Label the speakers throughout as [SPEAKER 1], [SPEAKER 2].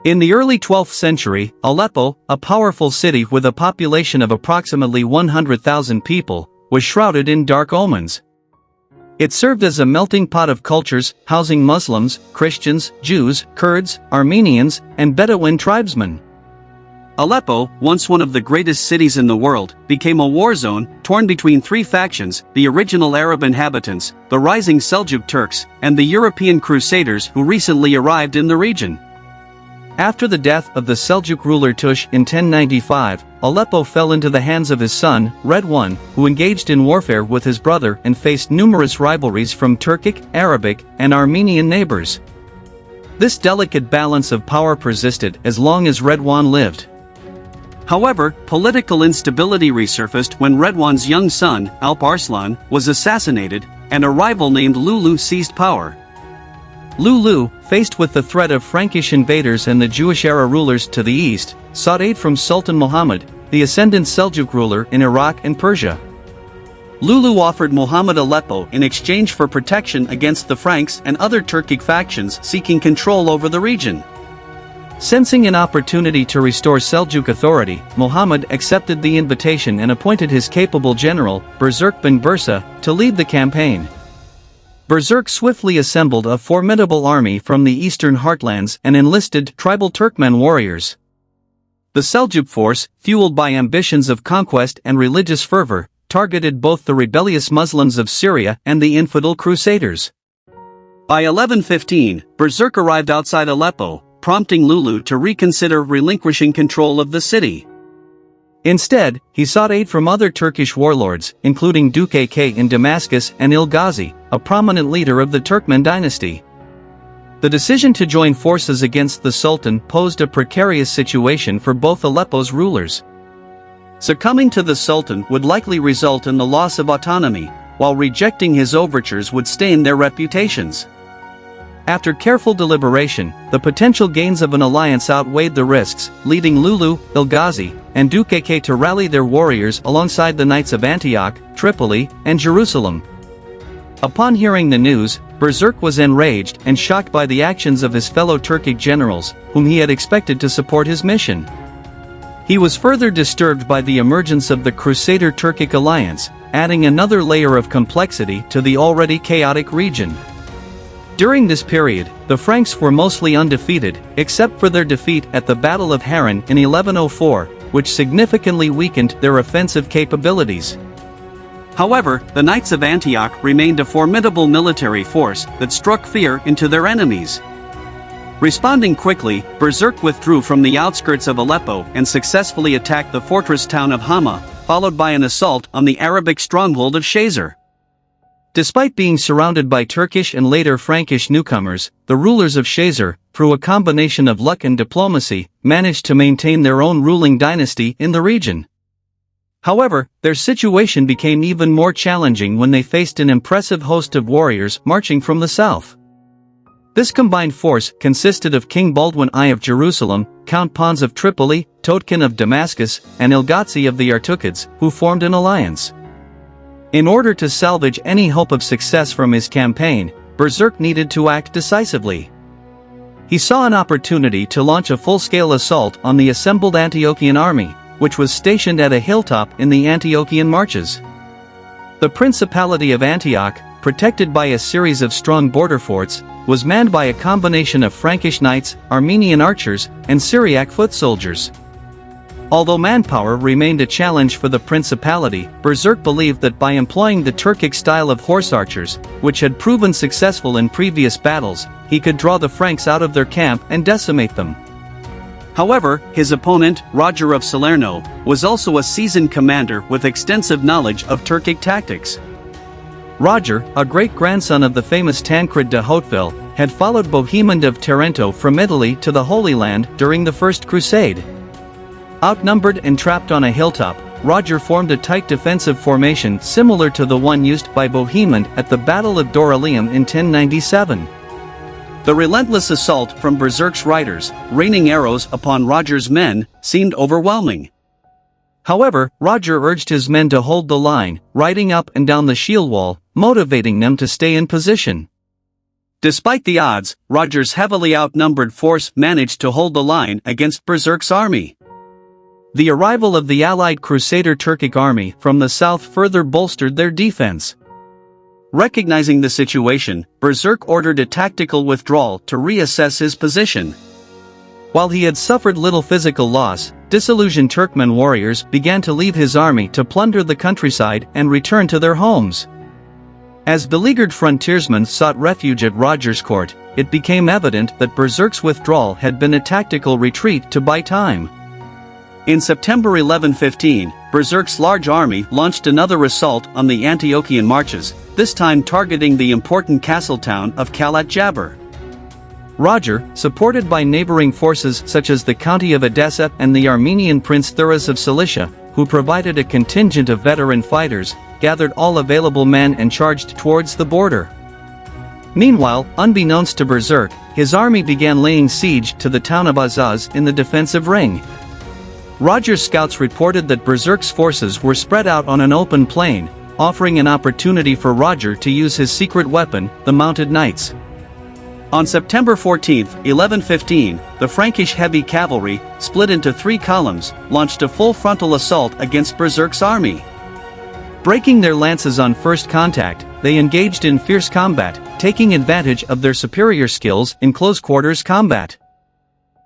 [SPEAKER 1] In the early 12th century, Aleppo, a powerful city with a population of approximately 100,000 people, was shrouded in dark omens. It served as a melting pot of cultures, housing Muslims, Christians, Jews, Kurds, Armenians, and Bedouin tribesmen. Aleppo, once one of the greatest cities in the world, became a war zone, torn between three factions: the original Arab inhabitants, the rising Seljuk Turks, and the European crusaders who recently arrived in the region. After the death of the Seljuk ruler Tush in 1095, Aleppo fell into the hands of his son, Red I, who engaged in warfare with his brother and faced numerous rivalries from Turkic, Arabic, and Armenian neighbors. This delicate balance of power persisted as long as Red I lived. However, political instability resurfaced when Red I's young son, Alp Arslan, was assassinated, and a rival named Lulu seized power. Lulu, faced with the threat of Frankish invaders and the Jewish-era rulers to the east, sought aid from Sultan Muhammad, the ascendant Seljuk ruler in Iraq and Persia. Lulu offered Muhammad Aleppo in exchange for protection against the Franks and other Turkic factions seeking control over the region. Sensing an opportunity to restore Seljuk authority, Muhammad accepted the invitation and appointed his capable general, Berzerk bin Bursa, to lead the campaign. Berzerk swiftly assembled a formidable army from the eastern heartlands and enlisted tribal Turkmen warriors. The Seljuk force, fueled by ambitions of conquest and religious fervor, targeted both the rebellious Muslims of Syria and the infidel crusaders. By 1115, Berzerk arrived outside Aleppo, prompting Lulu to reconsider relinquishing control of the city. Instead, he sought aid from other Turkish warlords, including Duke K in Damascus and Ilghazi, a prominent leader of the Turkmen dynasty. The decision to join forces against the Sultan posed a precarious situation for both Aleppo's rulers. Succumbing to the Sultan would likely result in the loss of autonomy, while rejecting his overtures would stain their reputations. After careful deliberation, the potential gains of an alliance outweighed the risks, leading Lulu, Ilghazi, and Duke K to rally their warriors alongside the Knights of Antioch, Tripoli, and Jerusalem. Upon hearing the news, Berzerk was enraged and shocked by the actions of his fellow Turkic generals, whom he had expected to support his mission. He was further disturbed by the emergence of the Crusader-Turkic alliance, adding another layer of complexity to the already chaotic region. During this period, the Franks were mostly undefeated, except for their defeat at the Battle of Harran in 1104, which significantly weakened their offensive capabilities. However, the Knights of Antioch remained a formidable military force that struck fear into their enemies. Responding quickly, Berzerk withdrew from the outskirts of Aleppo and successfully attacked the fortress town of Hama, followed by an assault on the Arabic stronghold of Shazer. Despite being surrounded by Turkish and later Frankish newcomers, the rulers of Shazer, through a combination of luck and diplomacy, managed to maintain their own ruling dynasty in the region. However, their situation became even more challenging when they faced an impressive host of warriors marching from the south. This combined force consisted of King Baldwin I of Jerusalem, Count Pons of Tripoli, Totkin of Damascus, and Ilghazi of the Artukids, who formed an alliance. In order to salvage any hope of success from his campaign, Berzerk needed to act decisively. He saw an opportunity to launch a full-scale assault on the assembled Antiochian army, which was stationed at a hilltop in the Antiochian Marches. The Principality of Antioch, protected by a series of strong border forts, was manned by a combination of Frankish knights, Armenian archers, and Syriac foot soldiers. Although manpower remained a challenge for the Principality, Berzerk believed that by employing the Turkic style of horse archers, which had proven successful in previous battles, he could draw the Franks out of their camp and decimate them. However, his opponent, Roger of Salerno, was also a seasoned commander with extensive knowledge of Turkic tactics. Roger, a great-grandson of the famous Tancred de Hauteville, had followed Bohemond of Tarento from Italy to the Holy Land during the First Crusade. Outnumbered and trapped on a hilltop, Roger formed a tight defensive formation similar to the one used by Bohemond at the Battle of Dorylaeum in 1097. The relentless assault from Berzerk's riders, raining arrows upon Roger's men, seemed overwhelming. However, Roger urged his men to hold the line, riding up and down the shield wall, motivating them to stay in position. Despite the odds, Roger's heavily outnumbered force managed to hold the line against Berserk's army. The arrival of the allied Crusader Turkic army from the south further bolstered their defense. Recognizing the situation, Berserk ordered a tactical withdrawal to reassess his position. While he had suffered little physical loss, disillusioned Turkmen warriors began to leave his army to plunder the countryside and return to their homes. As beleaguered frontiersmen sought refuge at Roger's court, it became evident that Berserk's withdrawal had been a tactical retreat to buy time. In September 1115, Berserk's large army launched another assault on the Antiochian marches, this time targeting the important castle town of Kalat Jabr. Roger, supported by neighboring forces such as the county of Edessa and the Armenian prince Thuras of Cilicia, who provided a contingent of veteran fighters, gathered all available men and charged towards the border. Meanwhile, unbeknownst to Berserk, his army began laying siege to the town of Azaz in the defensive ring. Roger's scouts reported that Berserk's forces were spread out on an open plain, offering an opportunity for Roger to use his secret weapon, the mounted knights. On September 14, 1115, the Frankish heavy cavalry, split into 3 columns, launched a full frontal assault against Berserk's army. Breaking their lances on first contact, they engaged in fierce combat, taking advantage of their superior skills in close-quarters combat.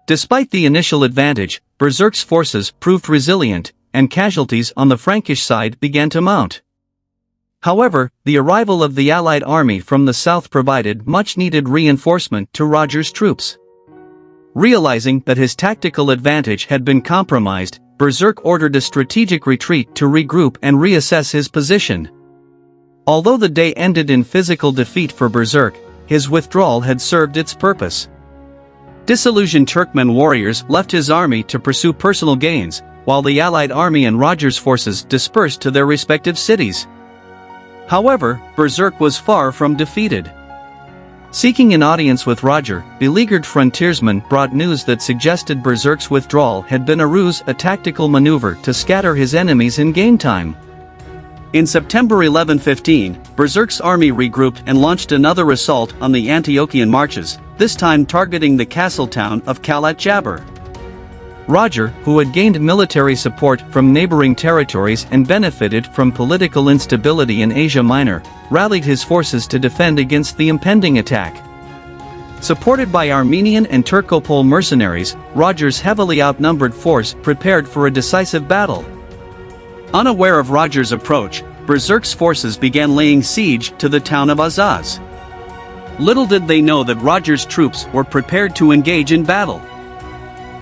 [SPEAKER 1] Despite the initial advantage, Berserk's forces proved resilient, and casualties on the Frankish side began to mount. However, the arrival of the Allied army from the south provided much-needed reinforcement to Roger's troops. Realizing that his tactical advantage had been compromised, Berserk ordered a strategic retreat to regroup and reassess his position. Although the day ended in physical defeat for Berserk, his withdrawal had served its purpose. Disillusioned Turkmen warriors left his army to pursue personal gains, while the Allied army and Roger's forces dispersed to their respective cities. However, Berserk was far from defeated. Seeking an audience with Roger, beleaguered frontiersmen brought news that suggested Berserk's withdrawal had been a ruse, a tactical maneuver to scatter his enemies in game time. In September 1115, Berserk's army regrouped and launched another assault on the Antiochian marches, this time targeting the castle town of Kalat Jabr. Roger, who had gained military support from neighboring territories and benefited from political instability in Asia Minor, rallied his forces to defend against the impending attack. Supported by Armenian and Turkopole mercenaries, Roger's heavily outnumbered force prepared for a decisive battle. Unaware of Roger's approach, Berserk's forces began laying siege to the town of Azaz. Little did they know that Roger's troops were prepared to engage in battle.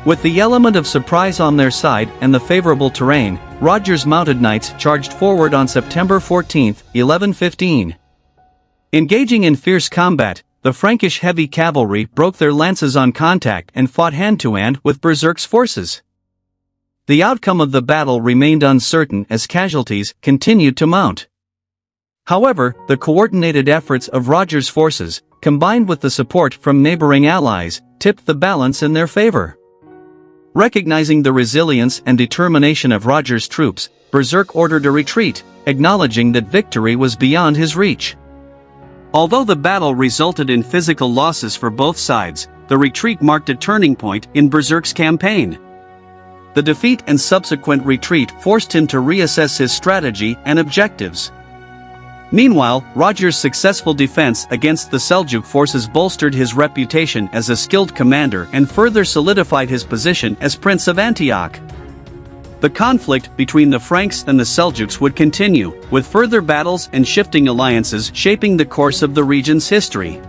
[SPEAKER 1] With the element of surprise on their side and the favorable terrain, Roger's mounted knights charged forward on September 14, 1115. Engaging in fierce combat, the Frankish heavy cavalry broke their lances on contact and fought hand-to-hand with Berserk's forces. The outcome of the battle remained uncertain as casualties continued to mount. However, the coordinated efforts of Roger's forces, combined with the support from neighboring allies, tipped the balance in their favor. Recognizing the resilience and determination of Roger's troops, Berserk ordered a retreat, acknowledging that victory was beyond his reach. Although the battle resulted in physical losses for both sides, the retreat marked a turning point in Berserk's campaign. The defeat and subsequent retreat forced him to reassess his strategy and objectives. Meanwhile, Roger's successful defense against the Seljuk forces bolstered his reputation as a skilled commander and further solidified his position as Prince of Antioch. The conflict between the Franks and the Seljuks would continue, with further battles and shifting alliances shaping the course of the region's history.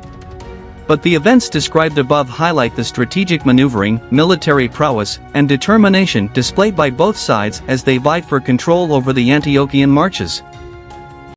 [SPEAKER 1] But the events described above highlight the strategic maneuvering, military prowess, and determination displayed by both sides as they vied for control over the Antiochian marches.